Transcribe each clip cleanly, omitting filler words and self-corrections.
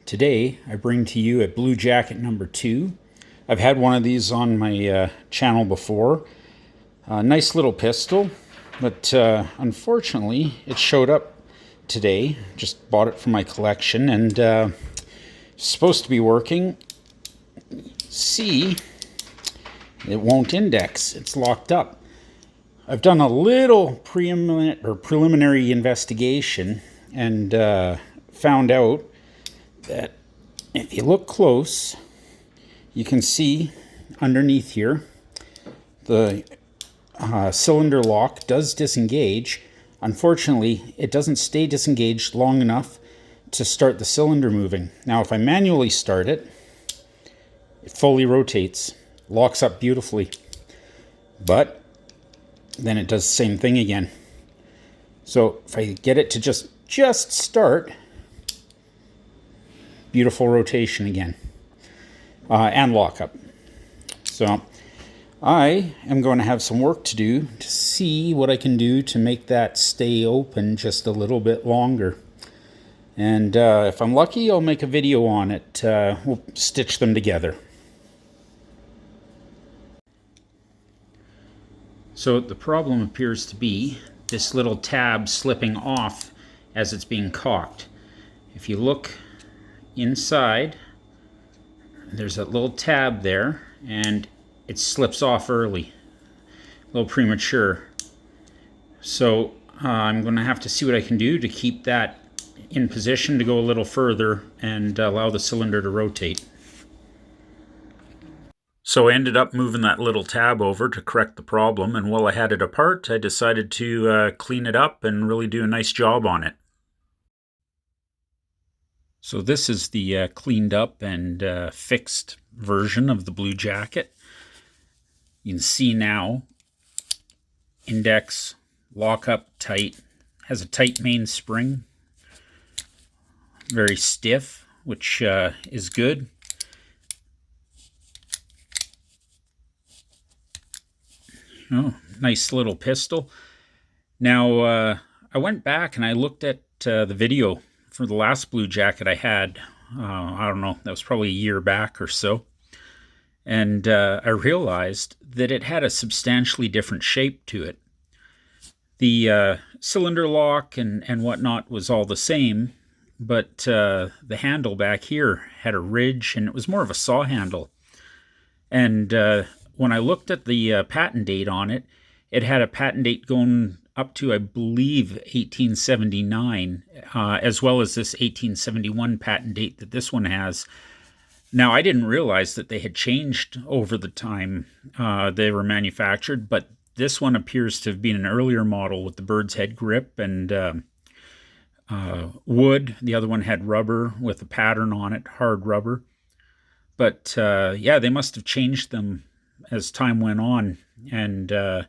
Today I bring to you a Blue Jacket number 2. I've had one of these on my channel before. Nice little pistol, but unfortunately it showed up today. Just bought it for my collection and it's supposed to be working. See, it won't index. It's locked up. I've done a little preliminary investigation and found out that if you look close, you can see underneath here the cylinder lock does disengage. Unfortunately, it doesn't stay disengaged long enough to start the cylinder moving. Now, if I manually start it, it fully rotates, locks up beautifully, but then it does the same thing again. So if I get it to just start, beautiful rotation again, and lockup. So I am going to have some work to do to see what I can do to make that stay open just a little bit longer. And if I'm lucky, I'll make a video on it. We'll stitch them together. So the problem appears to be this little tab slipping off as it's being cocked. If you look inside, there's a little tab there and it slips off early, a little premature. So I'm going to have to see what I can do to keep that in position to go a little further and allow the cylinder to rotate. So I ended up moving that little tab over to correct the problem, and while I had it apart, I decided to clean it up and really do a nice job on it. So this is the cleaned up and fixed version of the Blue Jacket. You can see now, index, lock up tight, has a tight mainspring, very stiff, which is good. Oh, nice little pistol. Now, I went back and I looked at the video for the last Blue Jacket I had. I don't know, that was probably a year back or so. And I realized that it had a substantially different shape to it. The cylinder lock and whatnot was all the same, but the handle back here had a ridge and it was more of a saw handle. And when I looked at the patent date on it, it had a patent date going up to, I believe, 1879, as well as this 1871 patent date that this one has. Now, I didn't realize that they had changed over the time they were manufactured, but this one appears to have been an earlier model with the bird's head grip and wood. The other one had rubber with a pattern on it, hard rubber. But yeah, they must have changed them as time went on and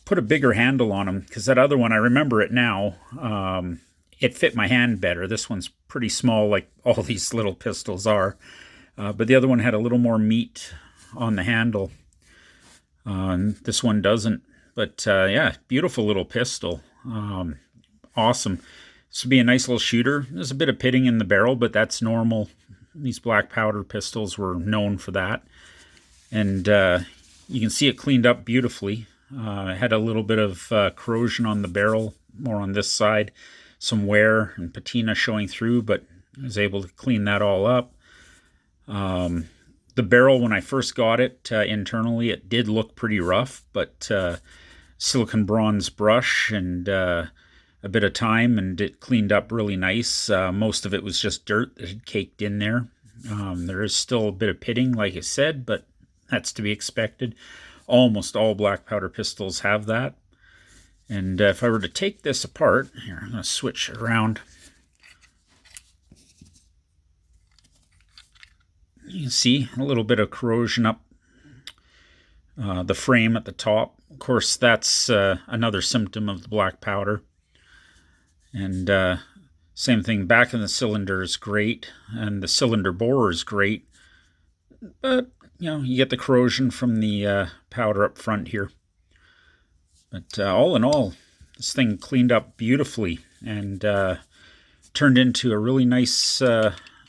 put a bigger handle on them, because that other one, I remember it now, it fit my hand better. This one's pretty small, like all these little pistols are, but the other one had a little more meat on the handle. This one doesn't, but yeah, beautiful little pistol. Awesome. This would be a nice little shooter. There's a bit of pitting in the barrel, but that's normal. These black powder pistols were known for that. And you can see it cleaned up beautifully. It had a little bit of corrosion on the barrel, more on this side, some wear and patina showing through, but I was able to clean that all up. The barrel, when I first got it internally, it did look pretty rough, but silicon bronze brush and a bit of time, and it cleaned up really nice. Most of it was just dirt that had caked in there. There is still a bit of pitting, like I said, but that's to be expected. Almost all black powder pistols have that. And if I were to take this apart, here, I'm going to switch it around. You can see a little bit of corrosion up the frame at the top. Of course, that's another symptom of the black powder. And same thing, back in the cylinder is great, and the cylinder bore is great. But you know, you get the corrosion from the powder up front here. But all in all, this thing cleaned up beautifully and turned into a really nice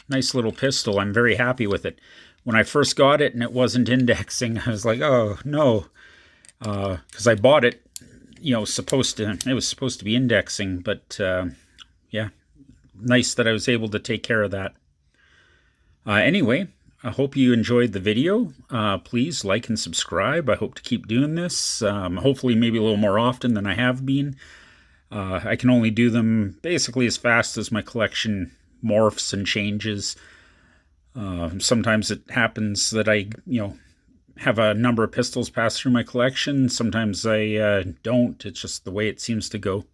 nice little pistol. I'm very happy with it. When I first got it and it wasn't indexing, I was like, oh no, because I bought it, it was supposed to be indexing, but yeah, nice that I was able to take care of that. Anyway, I hope you enjoyed the video. Please like and subscribe. I hope to keep doing this, hopefully maybe a little more often than I have been. I can only do them basically as fast as my collection morphs and changes. Sometimes it happens that I, have a number of pistols pass through my collection. Sometimes I don't. It's just the way it seems to go.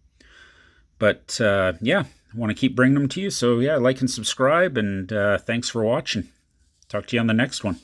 But yeah, I want to keep bringing them to you. So yeah, like and subscribe, and thanks for watching. Talk to you on the next one.